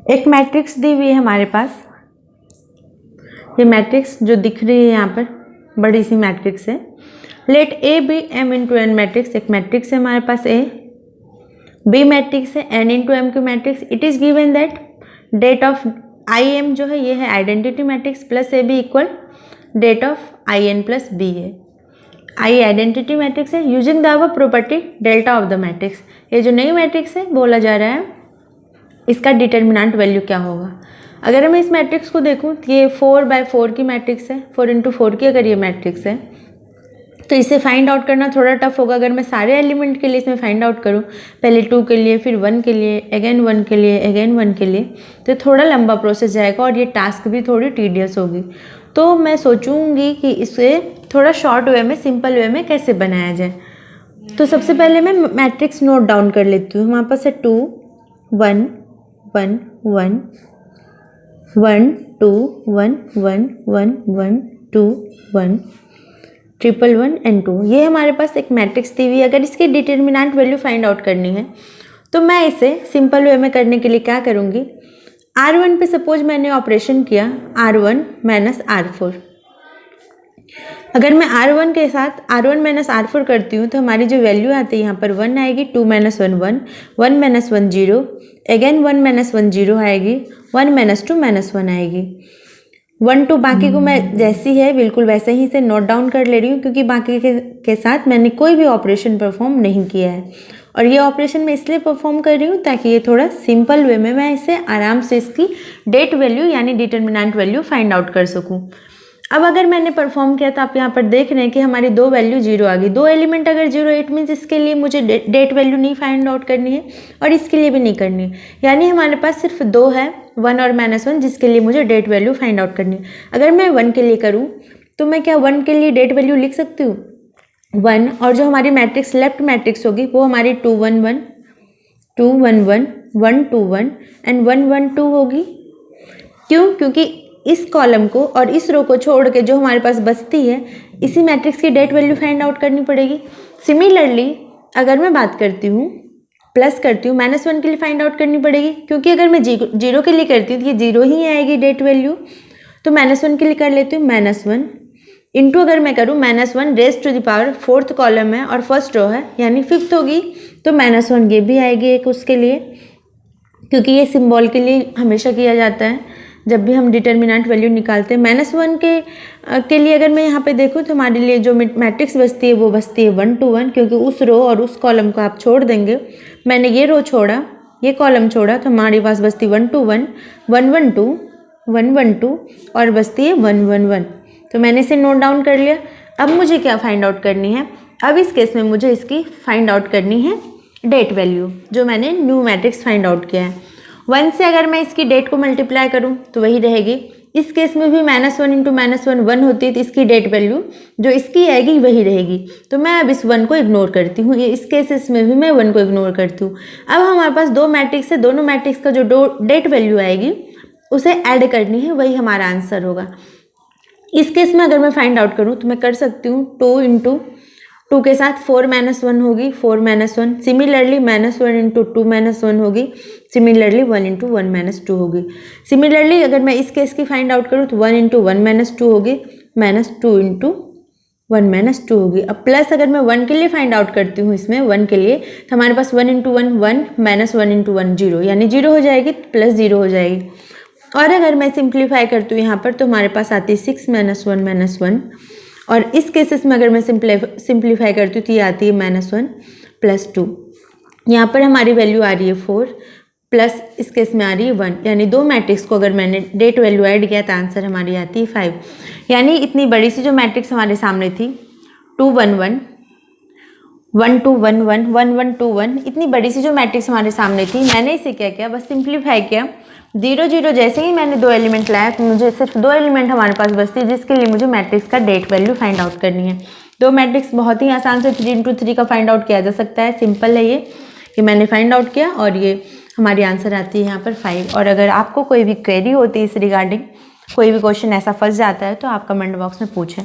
एक मैट्रिक्स दी हुई है हमारे पास, ये मैट्रिक्स जो दिख रही है यहाँ पर बड़ी सी मैट्रिक्स है। Let A be M into N matrix, एक मैट्रिक्स है हमारे पास ए, बी मैट्रिक्स है, एन इंटू एम की matrix. It is given that det of I M जो है ये है identity matrix plus A B equal det of I N plus B है। आई आइडेंटिटी मैट्रिक्स है using the above property delta of the matrix. ये जो नई matrix है बोला जा रहा है इसका डिटर्मिनेंट वैल्यू क्या होगा। अगर मैं इस मैट्रिक्स को देखूं तो ये 4/4 की मैट्रिक्स है, 4x4 की अगर ये मैट्रिक्स है तो इसे फाइंड आउट करना थोड़ा टफ होगा। अगर मैं सारे एलिमेंट के लिए इसमें फाइंड आउट करूं, पहले 2 के लिए, फिर 1 के लिए, अगेन 1 के लिए, अगेन 1 के लिए, तो थोड़ा लंबा प्रोसेस जाएगा और ये टास्क भी थोड़ी टीडियस होगी। तो मैं सोचूंगी कि इसे थोड़ा शॉर्ट वे में, सिंपल वे में कैसे बनाया जाए। तो सबसे पहले मैं मैट्रिक्स नोट डाउन कर लेती हूँ। हमारे पास है 2 1 1 1 1 2 1 1 1 1 2 1 1 1 एंड 2। ये हमारे पास एक मैट्रिक्स दी हुई है। अगर इसकी डिटर्मिनेंट वैल्यू फाइंड आउट करनी है तो मैं इसे सिंपल वे में करने के लिए क्या करूँगी, R1 पे सपोज मैंने ऑपरेशन किया R1 माइनस R4। अगर मैं R1 के साथ R1 माइनस R4 करती हूँ तो हमारी जो वैल्यू आती है यहाँ पर 1 आएगी, 2 माइनस 1 1, 1 माइनस 1 0, अगेन 1 माइनस 1 0 आएगी, 1 माइनस 2 माइनस 1 आएगी। 1 2 बाकी को मैं जैसी है बिल्कुल वैसे ही से नोट डाउन कर ले रही हूँ क्योंकि बाकी के साथ मैंने कोई भी ऑपरेशन परफॉर्म नहीं किया है। और ये ऑपरेशन मैं इसलिए परफॉर्म कर रही हूँ ताकि ये थोड़ा सिंपल वे में मैं इसे आराम से इसकी डेट वैल्यू यानी डिटर्मिनेंट वैल्यू फाइंड आउट कर सकूँ। अब अगर मैंने परफॉर्म किया तो आप यहाँ पर देख रहे हैं कि हमारी 2 वैल्यू 0 आ गई। 2 एलिमेंट अगर 0 इट मीन्स इसके लिए मुझे डेट वैल्यू नहीं फाइंड आउट करनी है और इसके लिए भी नहीं करनी है, यानी हमारे पास सिर्फ 2 है, 1 और -1, जिसके लिए मुझे डेट वैल्यू फाइंड आउट करनी है। अगर मैं 1 के लिए करूँ तो मैं क्या 1 के लिए डेट वैल्यू लिख सकती हूँ 1, और जो हमारी मैट्रिक्स लेफ्ट मैट्रिक्स होगी वो हमारी 2 1 1 2 1 1 1 2 1 एंड 1 1 2 होगी। क्यों? क्योंकि इस कॉलम को और इस रो को छोड़ के जो हमारे पास बचती है इसी मैट्रिक्स की डेट वैल्यू फाइंड आउट करनी पड़ेगी। सिमिलरली अगर मैं बात करती हूँ प्लस करती हूँ -1 के लिए फाइंड आउट करनी पड़ेगी, क्योंकि अगर मैं 0 के लिए करती हूँ तो ये 0 ही आएगी डेट वैल्यू। तो -1 के लिए कर लेती हूँ -1 इंटू अगर मैं करूँ -1 raise to the power 4th column है और फर्स्ट रो है यानी 5th होगी, तो -1 ये भी आएगी एक उसके लिए, क्योंकि ये सिंबल के लिए हमेशा किया जाता है जब भी हम डिटर्मिनेंट वैल्यू निकालते हैं। -1 के लिए अगर मैं यहाँ पे देखूँ तो हमारे लिए जो मैट्रिक्स बचती है वो बचती है 1 2 1, क्योंकि उस रो और उस कॉलम को आप छोड़ देंगे। मैंने ये रो छोड़ा, ये कॉलम छोड़ा, तो हमारे पास बचती 1 2 1 1 1 2 1 1 2 और बचती है 1 1 1। तो मैंने इसे नोट डाउन कर लिया। अब मुझे क्या फाइंड आउट करनी है, अब इस केस में मुझे इसकी फाइंड आउट करनी है डेट वैल्यू, जो मैंने न्यू मैट्रिक्स फाइंड आउट किया है। 1 से अगर मैं इसकी डेट को मल्टीप्लाई करूं तो वही रहेगी। इस केस में भी -1 इंटू -1 1 होती है, तो इसकी डेट वैल्यू जो इसकी आएगी वही रहेगी। तो मैं अब इस 1 को इग्नोर करती हूँ, इस केसेस में भी मैं 1 को इग्नोर करती हूँ। अब हमारे पास 2 मैट्रिक्स है, दोनों मैट्रिक्स का जो डेट वैल्यू आएगी उसे ऐड करनी है, वही हमारा आंसर होगा। इस केस में अगर मैं फाइंड आउट करूँ तो मैं कर सकती हूँ 2 इंटू 2 के साथ 4 -1 होगी, 4 -1। सिमिलरली -1 इंटू 2 -1 होगी, सिमिलरली 1 इंटू 1 -2 होगी। सिमिलरली अगर मैं इस केस की फाइंड आउट करूँ तो 1 इंटू 1 -2 होगी, -2 इंटू 1 -2 होगी। अब प्लस अगर मैं 1 के लिए फाइंड आउट करती हूँ, इसमें 1 के लिए, तो हमारे पास 1 इंटू 1 1 -1 इंटू 1 0, यानी 0 हो जाएगी, प्लस 0 हो जाएगी। और अगर मैं सिंप्लीफाई करती हूँ यहाँ पर तो हमारे पास आती है 6 -1 -1, और इस केसेस में अगर मैं सिंप्लीफाई करती हूँ तो ये आती है -1 + 2। यहाँ पर हमारी वैल्यू आ रही है 4 प्लस इस केस में आ रही है 1, यानी 2 मैट्रिक्स को अगर मैंने डेट वैल्यू ऐड किया तो आंसर हमारी आती है 5। यानी इतनी बड़ी सी जो मैट्रिक्स हमारे सामने थी 2 1 1 1 2 1 1 1 1 2 1, इतनी बड़ी सी जो मैट्रिक्स हमारे सामने थी, मैंने इसे क्या किया, बस सिंप्लीफाई किया। 0 0 जैसे ही मैंने 2 एलिमेंट लाया तो मुझे सिर्फ 2 एलिमेंट हमारे पास बचती है, जिसके लिए मुझे मैट्रिक्स का डेट वैल्यू फाइंड आउट करनी है। 2 मैट्रिक्स बहुत ही आसान से 3 इंटू 3 का फाइंड आउट किया जा सकता है, सिंपल है ये मैंने फाइंड आउट किया और ये हमारी आंसर आती है यहाँ पर 5। और अगर आपको कोई भी क्वेरी होती है इस रिगार्डिंग, कोई भी क्वेश्चन ऐसा फंस जाता है तो आप कमेंट बॉक्स में पूछें।